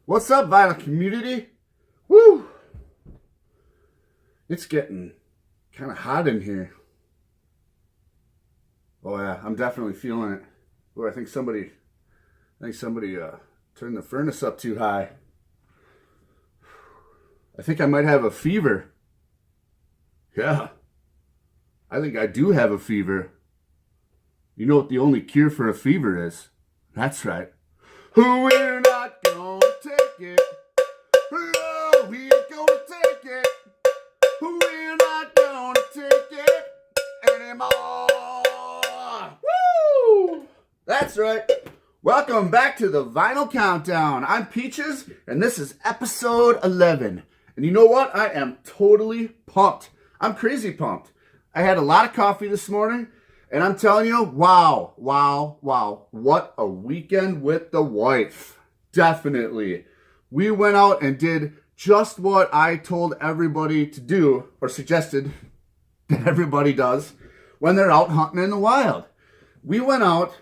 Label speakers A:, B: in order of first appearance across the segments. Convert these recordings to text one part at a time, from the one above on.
A: What's up, vinyl community? Woo! It's getting kind of hot in here. Oh yeah, I'm definitely feeling it. Oh, I think somebody turned the furnace up too high. I think I might have a fever. Yeah, I think I do have a fever. You know what the only cure for a fever is? That's right. We're not gonna take it. No, we ain't gonna take it. We're not gonna take it anymore. Woo! That's right. Welcome back to the Vinyl Countdown. I'm Peaches, and this is episode 11. And you know what? I am totally pumped. I'm crazy pumped. I had a lot of coffee this morning, and I'm telling you, wow, what a weekend with the wife. Definitely. We went out and did just what I told everybody to do, or suggested that everybody does when they're out hunting in the wild. We went out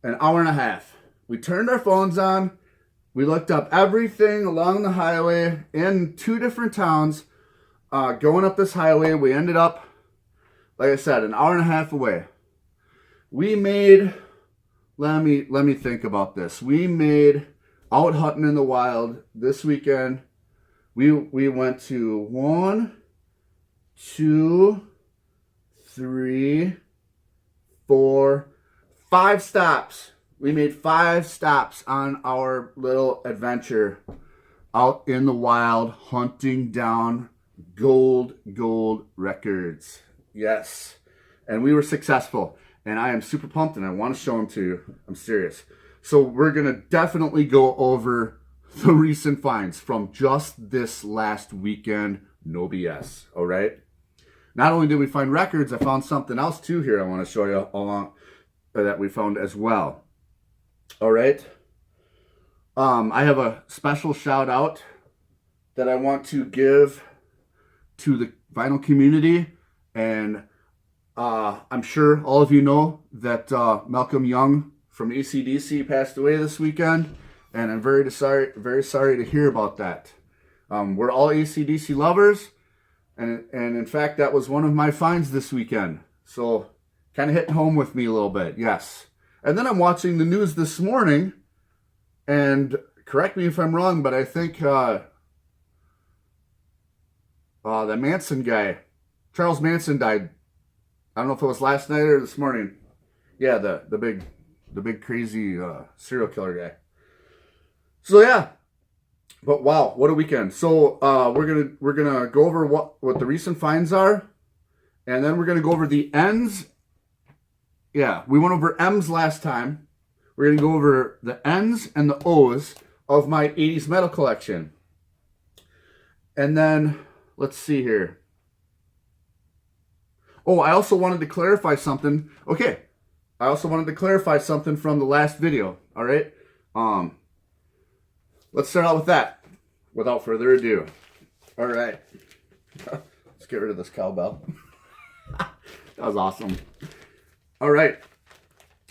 A: an hour and a half. We turned our phones on. We looked up everything along the highway in 2 different towns. Going up this highway, we ended up, like I said, an hour and a half away. We made, let me think about this. We made out hunting in the wild this weekend. We went to 1, 2, 3, 4, 5 stops. We made 5 stops on our little adventure out in the wild, hunting down gold records. Yes. And we were successful. And I am super pumped, and I want to show them to you. I'm serious. So we're going to definitely go over the recent finds from just this last weekend. No BS. All right? Not only did we find records, I found something else too here I want to show you along that we found as well. All right. I have a special shout out that I want to give to the vinyl community, and I'm sure all of you know that Malcolm Young from ACDC passed away this weekend, and I'm very sorry to hear about that. We're all ACDC lovers, and in fact, that was one of my finds this weekend. So kind of hitting home with me a little bit, yes. And then I'm watching the news this morning, and correct me if I'm wrong, but I think the Manson guy, Charles Manson, died. I don't know if it was last night or this morning. Yeah, the big crazy serial killer guy. So yeah, but wow, what a weekend! So we're gonna go over what the recent finds are, and then we're gonna go over the ends. Yeah, we went over M's last time. We're going to go over the N's and the O's of my 80s metal collection. And then, let's see here. Oh, I also wanted to clarify something. Okay, I also wanted to clarify something from the last video, all right? Let's start out with that, without further ado. All right. Let's get rid of this cowbell. That was awesome. All right,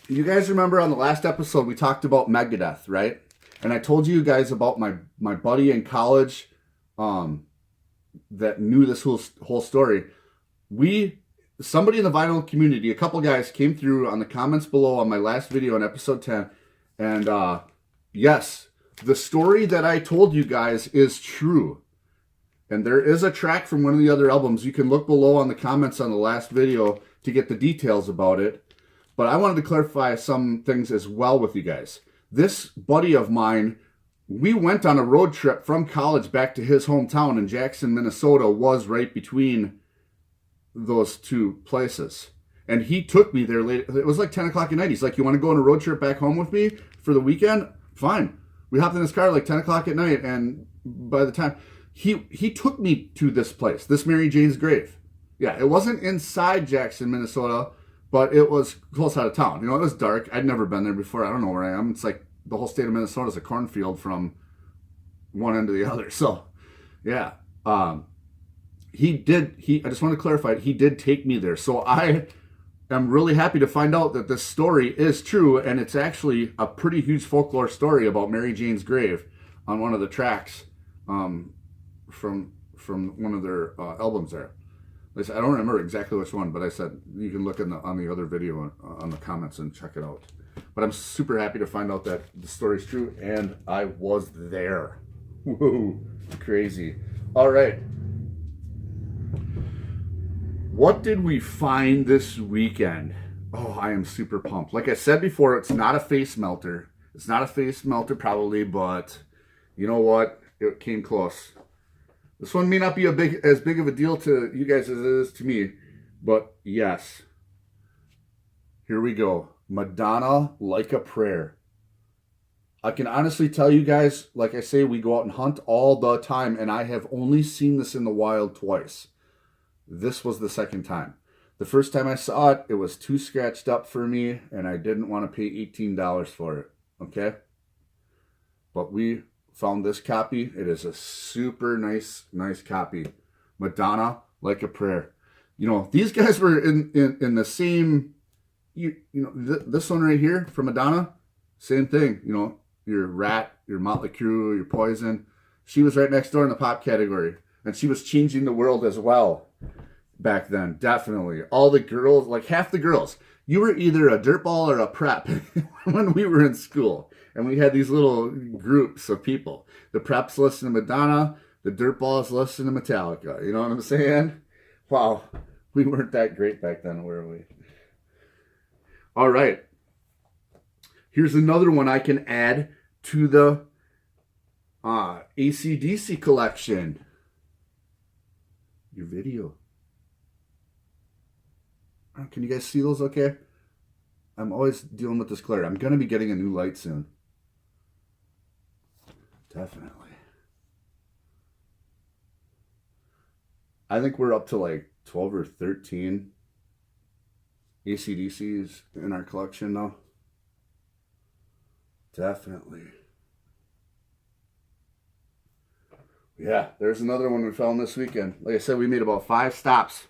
A: you guys remember on the last episode we talked about Megadeth, right? And I told you guys about my buddy in college that knew this whole story. Somebody in the vinyl community, a couple guys came through on the comments below on my last video on episode 10, and yes, the story that I told you guys is true. And there is a track from one of the other albums. You can look below on the comments on the last video to get the details about it. But I wanted to clarify some things as well with you guys. This buddy of mine, we went on a road trip from college back to his hometown in Jackson, Minnesota, was right between those 2 places. And he took me there late. It was like 10 o'clock at night. He's like, you want to go on a road trip back home with me for the weekend? Fine. We hopped in his car like 10 o'clock at night, and by the time he took me to this place, this Mary Jane's grave. Yeah, it wasn't inside Jackson, Minnesota, but it was close out of town. You know, it was dark. I'd never been there before. I don't know where I am. It's like the whole state of Minnesota is a cornfield from one end to the other. So, yeah. I just want to clarify, he did take me there. So I I'm really happy to find out that this story is true, and it's actually a pretty huge folklore story about Mary Jane's grave. on one of the tracks from one of their albums there. I said, I don't remember exactly which one, but I said you can look on the other video on the comments and check it out. But I'm super happy to find out that the story's true, and I was there. Whoa, crazy. All right. What did we find this weekend? Oh, I am super pumped. Like I said before, it's not a face melter. It's not a face melter probably, but you know what? It came close. This one may not be as big of a deal to you guys as it is to me, but yes. Here we go. Madonna, Like a Prayer. I can honestly tell you guys, like I say, we go out and hunt all the time, and I have only seen this in the wild twice. This was the second time. The first time I saw it, it was too scratched up for me, and I didn't want to pay $18 for it, okay? But we found this copy. It is a super nice copy. Madonna, Like a Prayer. You know, these guys were in the same, you know, this one right here from Madonna, same thing, you know, your Rat, your Motley Crue, your Poison. She was right next door in the pop category, and she was changing the world as well back then, definitely. All the girls, like half the girls, you were either a dirtball or a prep when we were in school. And we had these little groups of people. The preps listen to Madonna, the dirtballs listen to Metallica. You know what I'm saying? Wow, we weren't that great back then, were we? All right. Here's another one I can add to the AC/DC collection. Your video. Can you guys see those okay? I'm always dealing with this glare. I'm going to be getting a new light soon. Definitely. I think we're up to like 12 or 13 AC/DCs in our collection now. Definitely. Yeah, there's another one we found this weekend. Like I said, we made about 5 stops.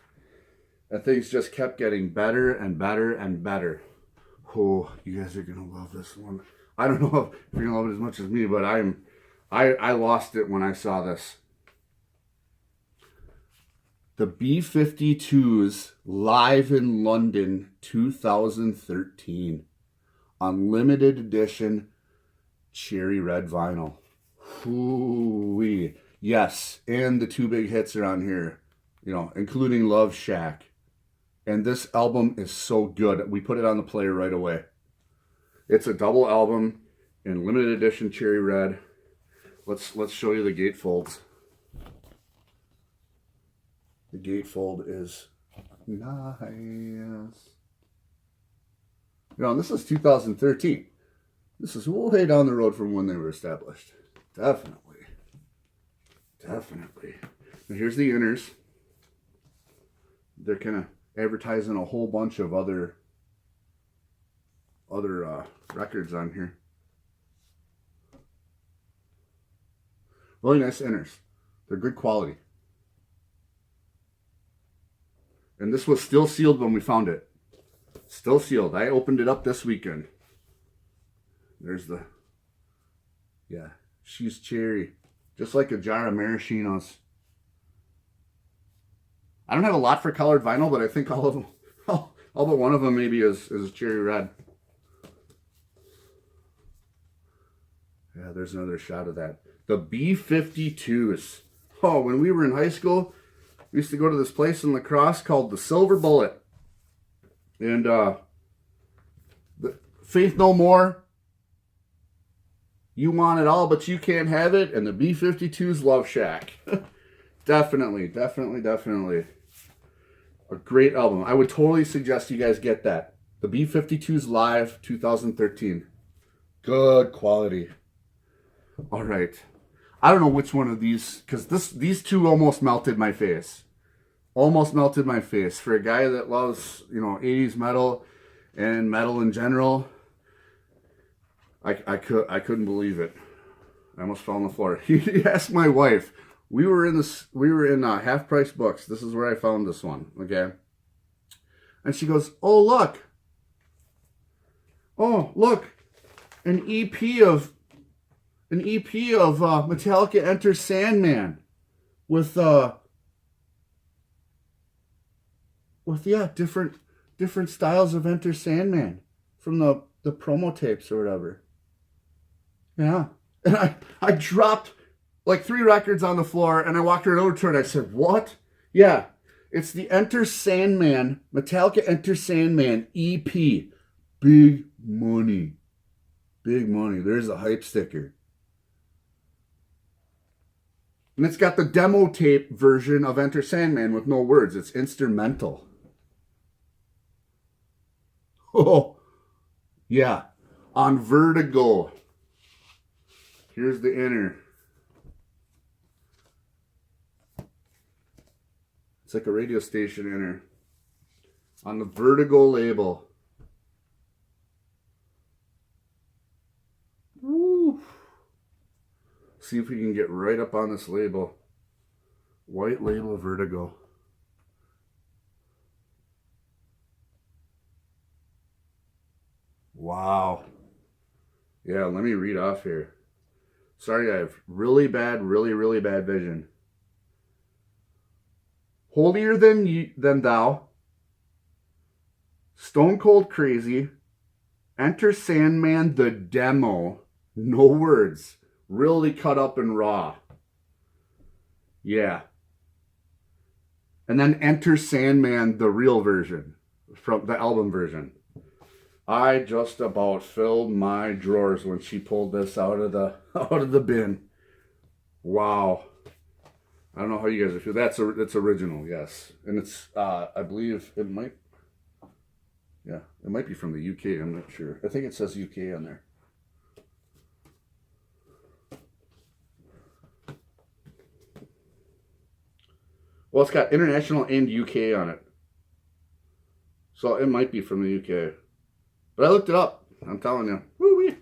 A: And things just kept getting better and better and better. Oh, you guys are going to love this one. I don't know if you're going to love it as much as me, but I lost it when I saw this. The B-52s live in London 2013 on limited edition cherry red vinyl. Ooh-wee. Yes, and the 2 big hits are on here, you know, including Love Shack. And this album is so good. We put it on the player right away. It's a double album in limited edition cherry red. Let's show you the gatefolds. The gatefold is nice. You know, this is 2013. This is way down the road from when they were established. Definitely. Definitely. And here's the inners. They're kind of advertising a whole bunch of other records on here. Really nice inners. They're good quality. And this was still sealed when we found it. Still sealed. I opened it up this weekend. There's the, yeah, she's cherry. Just like a jar of maraschinos. I don't have a lot for colored vinyl, but I think all of them, all but one of them maybe is cherry red. Yeah, there's another shot of that. The B-52s. Oh, when we were in high school, we used to go to this place in La Crosse called the Silver Bullet. And the Faith No More, You Want It All, But You Can't Have It, and the B-52s Love Shack. Definitely, definitely, definitely. A great album. I would totally suggest you guys get that. The B-52s Live 2013. Good quality. All right. I don't know which one of these, because these two almost melted my face. Almost melted my face. For a guy that loves, you know, 80s metal and metal in general, I couldn't believe it. I almost fell on the floor. He asked my wife. We were in Half Price Books. This is where I found this one, okay? And she goes, "Oh, look. Oh, look. An EP of an EP of Metallica Enter Sandman with different styles of Enter Sandman from the promo tapes or whatever. Yeah. And I dropped like 3 records on the floor, and I walked right over to her and I said, "What?" Yeah, it's the Enter Sandman, Metallica Enter Sandman EP. Big money. Big money. There's a hype sticker. And it's got the demo tape version of Enter Sandman with no words. It's instrumental. Oh, yeah. On Vertigo. Here's the inner. It's like a radio station inner. On the Vertigo label. Woo. See if we can get right up on this label. White label Vertigo. Wow. Yeah, let me read off here. Sorry, I have really bad vision. Holier than thou. Stone Cold Crazy. Enter Sandman the demo. No words. Really cut up and raw. Yeah. And then Enter Sandman the real version. From the album version. I just about filled my drawers when she pulled this out of the bin. Wow. I don't know how you guys feel. That's original, yes. And it's I believe it might be from the UK, I'm not sure. I think it says UK on there. Well, it's got international and UK on it. So it might be from the UK. But I looked it up. I'm telling you. Woo-wee.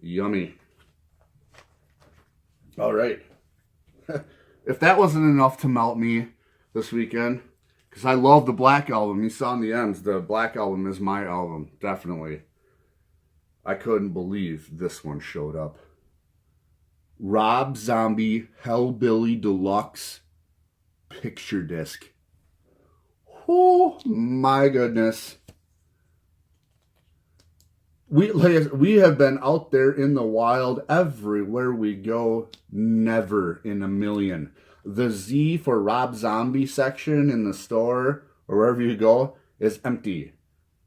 A: Yummy. All right. If that wasn't enough to melt me this weekend, because I love the Black Album. You saw in the ends, the Black Album is my album. Definitely. I couldn't believe this one showed up. Rob Zombie Hellbilly Deluxe Picture Disc. Oh my goodness. We have been out there in the wild everywhere we go. Never in a million. The Z for Rob Zombie section in the store or wherever you go is empty.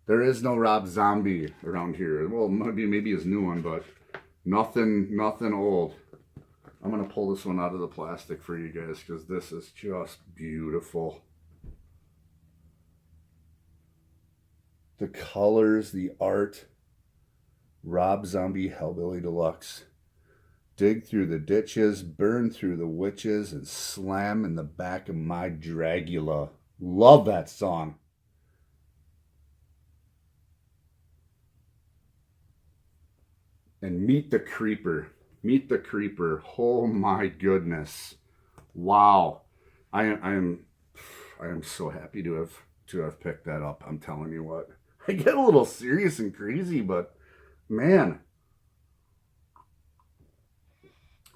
A: There is no Rob Zombie around here. Well, maybe his new one, but nothing old. I'm gonna pull this one out of the plastic for you guys because this is just beautiful. The colors, the art. Rob Zombie Hellbilly Deluxe. Dig through the ditches, burn through the witches, and slam in the back of my Dragula. Love that song. And Meet the Creeper. Meet the Creeper. Oh my goodness. Wow. I am so happy to have picked that up. I'm telling you what. I get a little serious and crazy, but man,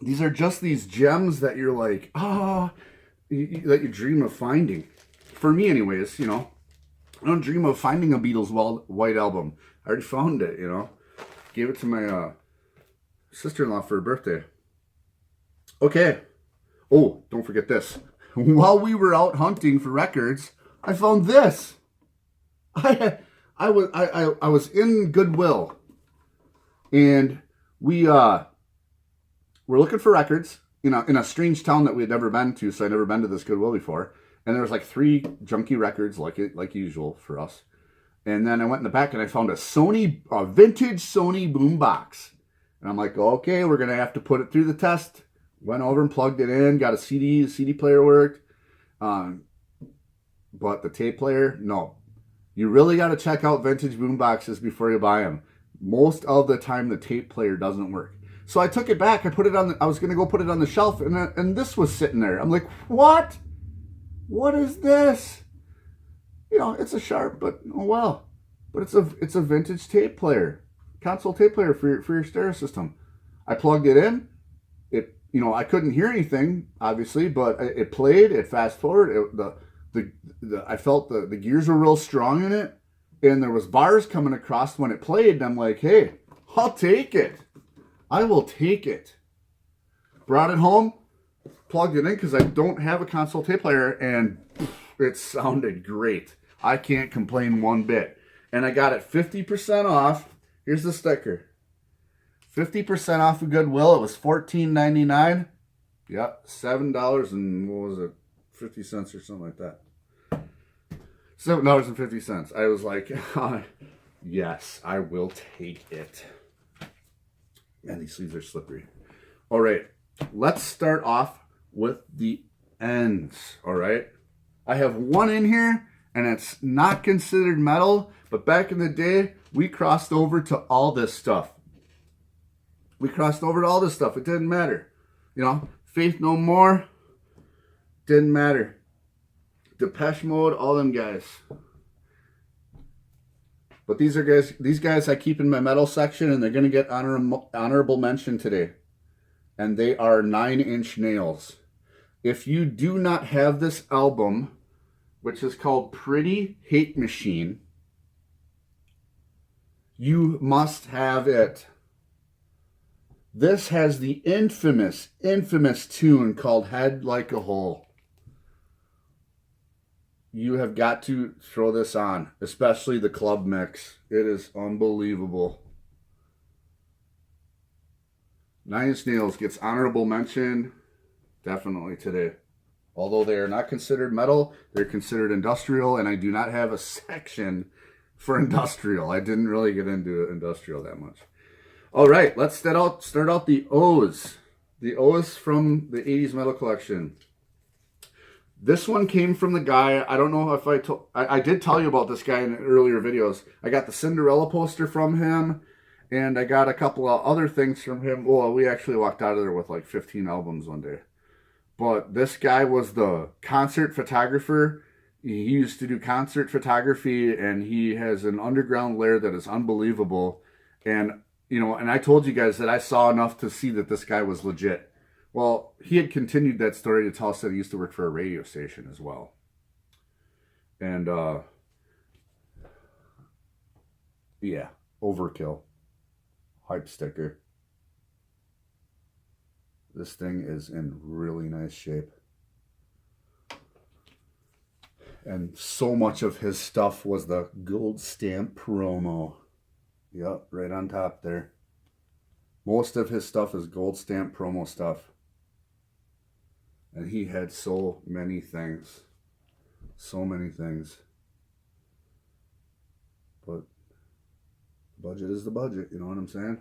A: these are just these gems that you're like, that you dream of finding. For me anyways, I don't dream of finding a Beatles White Album. I already found it, Gave it to my sister-in-law for her birthday. Okay. Oh, don't forget this. While we were out hunting for records, I found this. I was in Goodwill. And we were looking for records, in a strange town that we had never been to, so I'd never been to this Goodwill before. And there was like 3 junky records, like usual for us. And then I went in the back and I found a vintage Sony boombox. And I'm like, okay, we're gonna have to put it through the test. Went over and plugged it in, got a CD. The CD player worked, but the tape player, no. You really got to check out vintage boomboxes before you buy them. Most of the time, the tape player doesn't work. So I took it back. I was going to go put it on the shelf, and this was sitting there. I'm like, what? What is this? It's a Sharp, but oh well. But it's a vintage tape player, console tape player for your stereo system. I plugged it in. It, I couldn't hear anything, obviously, but it played. It fast forward. I felt the gears were real strong in it, and there was bars coming across when it played. And I'm like, hey, I'll take it. I will take it. Brought it home, plugged it in because I don't have a console tape player, and it sounded great. I can't complain one bit. And I got it 50% off. Here's the sticker. 50% off of Goodwill. It was $14.99. Yep, $7 and what was it? 50 cents or something like that. $7.50. I was like, yes, I will take it. Man, these sleeves are slippery. All right, let's start off with the ends. All right, I have one in here, and it's not considered metal, but back in the day, we crossed over to all this stuff. It didn't matter. Faith No More, didn't matter. Depeche Mode, all them guys. But these guys I keep in my metal section, and they're going to get honorable mention today. And they are 9 Inch Nails. If you do not have this album, which is called Pretty Hate Machine, you must have it. This has the infamous tune called Head Like a Hole. You have got to throw this on, especially the club mix. It is unbelievable. 9 Inch Nails gets honorable mention definitely today. Although they are not considered metal, they're considered industrial, and I do not have a section for industrial. I didn't really get into industrial that much. All right, let's start out the O's. The O's from the 80s metal collection. This one came from the guy, I don't know if I did tell you about this guy in earlier videos. I got the Cinderella poster from him, and I got a couple of other things from him. Well, we actually walked out of there with like 15 albums one day. But this guy was the concert photographer. He used to do concert photography, and he has an underground lair that is unbelievable. And, and I told you guys that I saw enough to see that this guy was legit. Well, he had continued that story to tell us that he used to work for a radio station as well. And, yeah, overkill. Hype sticker. This thing is in really nice shape. And so much of his stuff was the gold stamp promo. Yep, right on top there. Most of his stuff is gold stamp promo stuff. And he had so many things. So many things. But the budget is the budget, you know what I'm saying?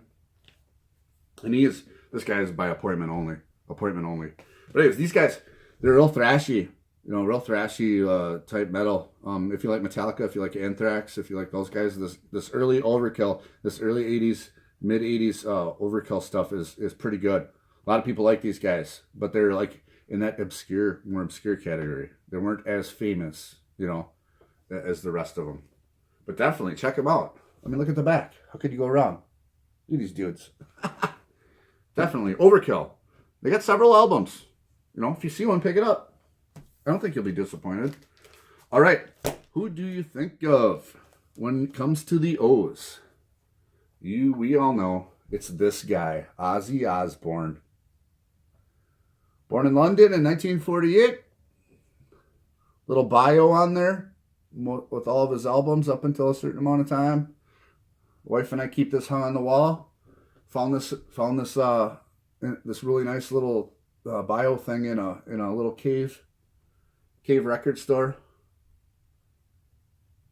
A: And this guy is by appointment only. Appointment only. But anyways, these guys, they're real thrashy. Real thrashy type metal. If you like Metallica, if you like Anthrax, if you like those guys, this early Overkill, this early 80s, mid 80s Overkill stuff is pretty good. A lot of people like these guys, but they're like in that more obscure category. They weren't as famous, as the rest of them. But definitely check them out. I mean, look at the back. How could you go wrong? Look at these dudes. Definitely Overkill. They got several albums. If you see one, pick it up. I don't think you'll be disappointed. All right, who do you think of when it comes to the O's? We all know it's this guy, Ozzy Osbourne. Born in London in 1948. Little bio on there with all of his albums up until a certain amount of time. Wife and I keep this hung on the wall. Found this really nice little bio thing in a little cave record store.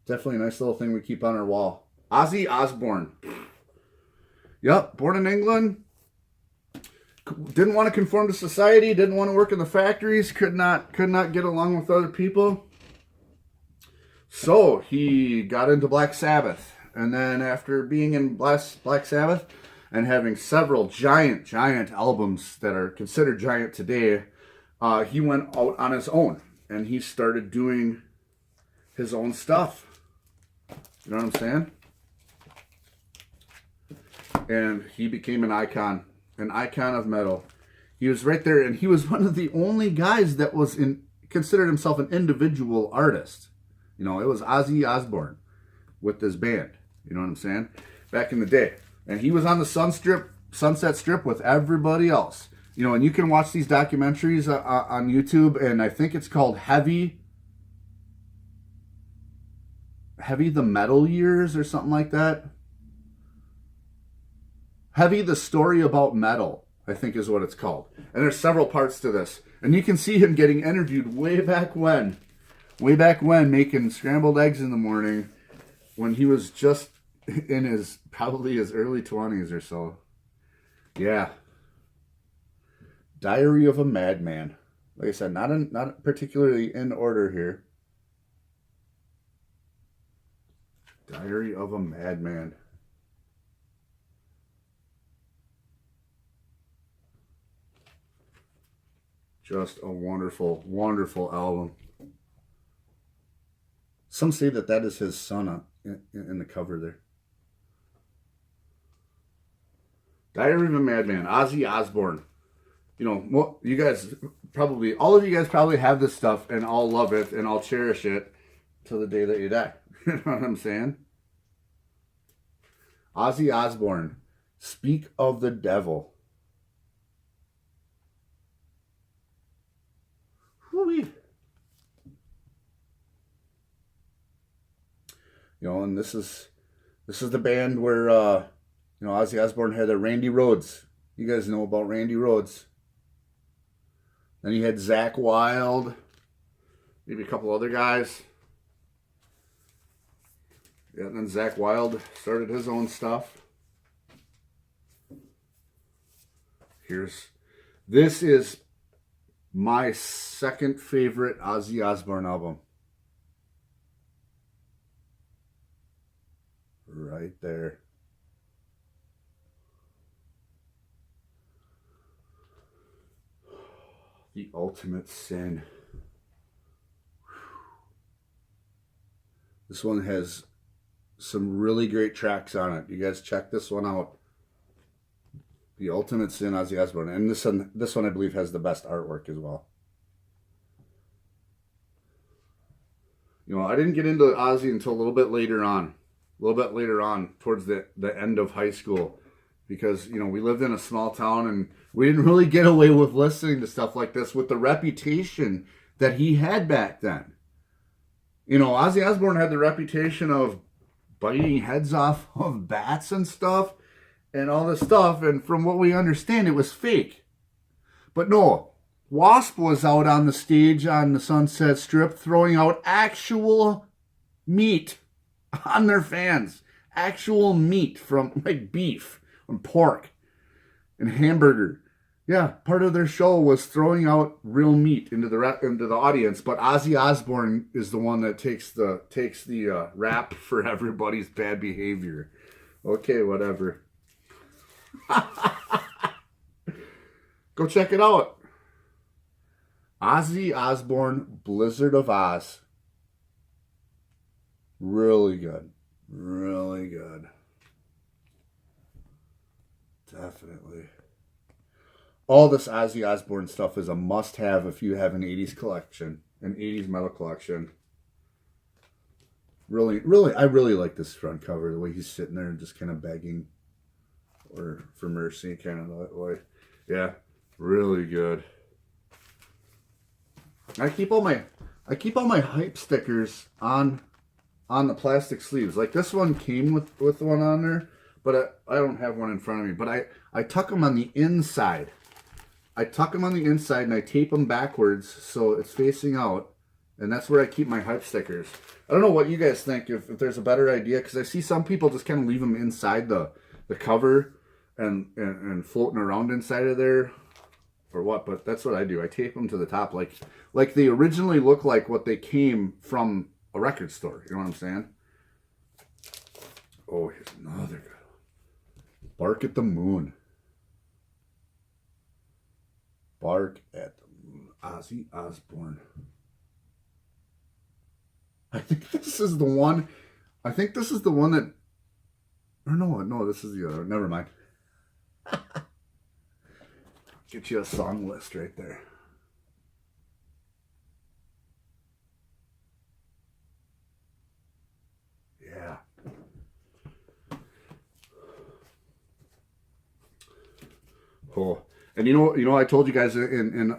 A: Definitely a nice little thing we keep on our wall. Ozzy Osbourne. Yep, born in England. Didn't want to conform to society. Didn't want to work in the factories. Could not get along with other people. So he got into Black Sabbath. And then after being in Black Sabbath and having several giant albums that are considered giant today, he went out on his own. And he started doing his own stuff. You know what I'm saying? And he became an icon an icon of metal. He was right there, and he was one of the only guys that was considered himself an individual artist. You know, it was Ozzy Osbourne with this band. You know what I'm saying? Back in the day. And he was on the Sunset Strip with everybody else. You know, and you can watch these documentaries on YouTube, and I think it's called Heavy the Metal Years or something like that. Heavy the Story About Metal, I think is what it's called. And there's several parts to this. And you can see him getting interviewed way back when, making scrambled eggs in the morning when he was just in probably his early 20s or so. Yeah. Diary of a Madman. Like I said, not particularly in order here. Diary of a Madman. Just a wonderful, wonderful album. Some say that is his son in the cover there. Diary of a Madman, Ozzy Osbourne. You know, you guys probably, all of you guys probably have this stuff and all love it and all cherish it till the day that you die. You know what I'm saying? Ozzy Osbourne, Speak of the Devil. Whoo-wee. You know, and this is the band where you know, Ozzy Osbourne had Randy Rhoads. You guys know about Randy Rhoads. Then he had Zakk Wylde, maybe a couple other guys. Yeah, and then Zakk Wylde started his own stuff. This is my second favorite Ozzy Osbourne album. Right there. The Ultimate Sin. This one has some really great tracks on it. You guys check this one out. The Ultimate Sin, Ozzy Osbourne. And this one I believe has the best artwork as well. You know, I didn't get into Ozzy until a little bit later on. Towards the end of high school. Because, you know, we lived in a small town and we didn't really get away with listening to stuff like this with the reputation that he had back then. You know, Ozzy Osbourne had the reputation of biting heads off of bats and stuff and all this stuff. And from what we understand, it was fake. But no, Wasp was out on the stage on the Sunset Strip throwing out actual meat on their fans. Actual meat from, like, beef and pork and hamburger. Yeah, part of their show was throwing out real meat into the audience, but Ozzy Osbourne is the one that takes the rap for everybody's bad behavior. Okay, whatever. Go check it out. Ozzy Osbourne, Blizzard of Oz. Really good. Really good. Definitely. All this Ozzy Osbourne stuff is a must-have if you have an 80s collection, an 80s metal collection. Really, I really like this front cover, the way he's sitting there and just kind of begging or for mercy, kind of that way. Yeah, really good. I keep all my hype stickers on the plastic sleeves. Like this one came with one on there, but I don't have one in front of me. But I tuck them on the inside. I tuck them on the inside and I tape them backwards so it's facing out. And that's where I keep my hype stickers. I don't know what you guys think, if there's a better idea, because I see some people just kind of leave them inside the cover and floating around inside of there or what, but that's what I do. I tape them to the top like they originally look like what they came from a record store. You know what I'm saying? Oh, here's another good one. Bark at the Moon. Bark at the Moon. Ozzy Osbourne. I think this is the one. Or no, this is the other. Never mind. Get you a song list right there. Yeah. Oh, and you know, I told you guys in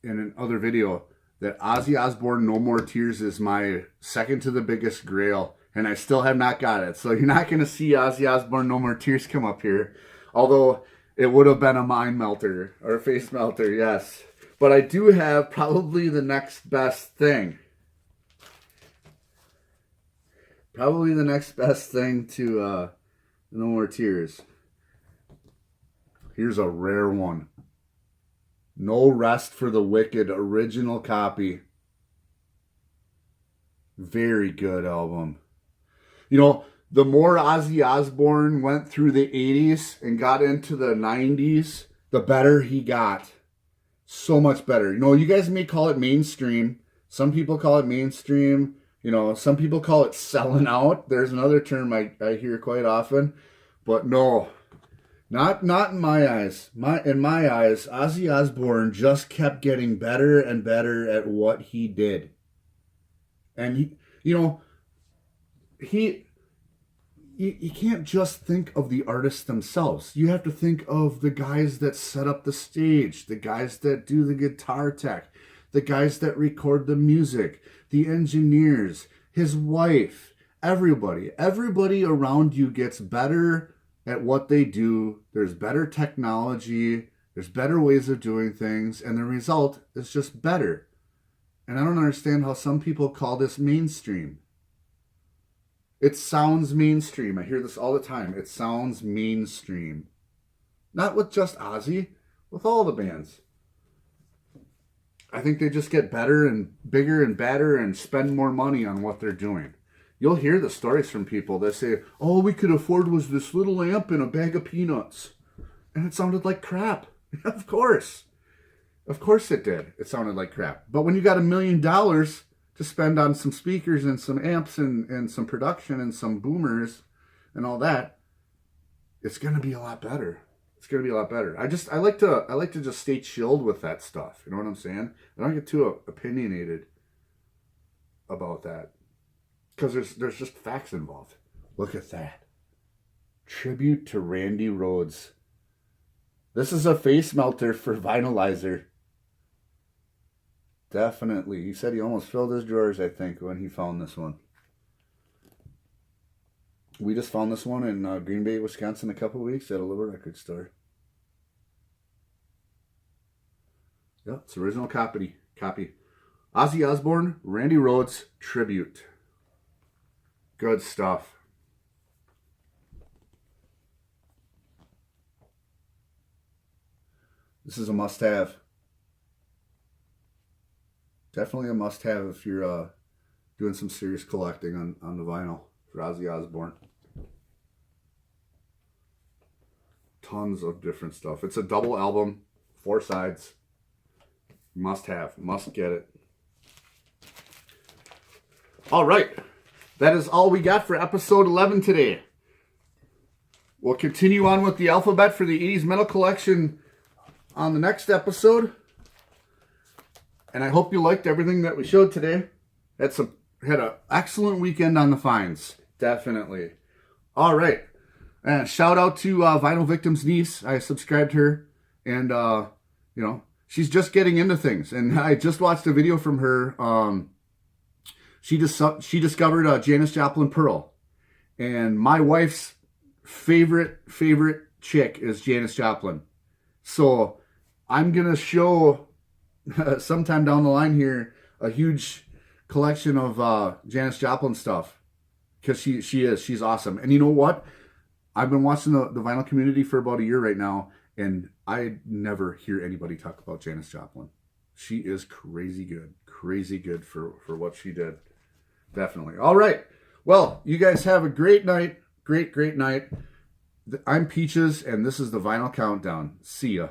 A: an other video that Ozzy Osbourne No More Tears is my second to the biggest grail, and I still have not got it. So you're not going to see Ozzy Osbourne No More Tears come up here, although it would have been a mind melter or a face melter, yes. But I do have probably the next best thing. Probably the next best thing to No More Tears. Here's a rare one. No Rest for the Wicked original copy. Very good album. You know, the more Ozzy Osbourne went through the 80s and got into the 90s, the better he got. So much better. You know, you guys may call it mainstream. Some people call it mainstream. You know, some people call it selling out. There's another term I hear quite often. But no, not in my eyes. In my eyes, Ozzy Osbourne just kept getting better and better at what he did. And he, you know, you can't just think of the artists themselves. You have to think of the guys that set up the stage, the guys that do the guitar tech, the guys that record the music, the engineers, his wife, everybody. Everybody around you gets better at what they do. There's better technology, there's better ways of doing things, and the result is just better. And I don't understand how some people call this mainstream. It sounds mainstream. I hear this all the time. It sounds mainstream. Not with just Ozzy, with all the bands. I think they just get better and bigger and badder and spend more money on what they're doing. You'll hear the stories from people that say, all we could afford was this little amp and a bag of peanuts. And it sounded like crap. Of course. Of course it did. It sounded like crap. But when you got $1 million to spend on some speakers and some amps and some production and some boomers and all that, it's going to be a lot better. It's going to be a lot better. I like to just stay chilled with that stuff. You know what I'm saying? I don't get too opinionated about that because there's just facts involved. Look at that. Tribute to Randy Rhoads. This is a face melter for Vinylizer. Definitely. He said he almost filled his drawers, I think, when he found this one. We just found this one in Green Bay, Wisconsin a couple weeks at a little record store. Yeah, it's original copy. Ozzy Osbourne, Randy Rhoads, tribute. Good stuff. This is a must-have. Definitely a must-have if you're doing some serious collecting on the vinyl for Ozzy Osbourne. Tons of different stuff. It's a double album, 4 sides. Must-have. Must get it. All right. That is all we got for episode 11 today. We'll continue on with the alphabet for the 80s metal collection on the next episode. And I hope you liked everything that we showed today. Had an excellent weekend on the finds. Definitely. All right. And shout out to Vinyl Victim's niece. I subscribed to her. And, you know, she's just getting into things. And I just watched a video from her. She discovered Janis Joplin Pearl. And my wife's favorite chick is Janis Joplin. So I'm going to show sometime down the line here a huge collection of Janis Joplin stuff. Because she's awesome. And you know what? I've been watching the vinyl community for about a year right now. And I never hear anybody talk about Janis Joplin. She is crazy good for what she did. Definitely. All right. Well, you guys have a great night. Great night. I'm Peaches, and this is the Vinyl Countdown. See ya.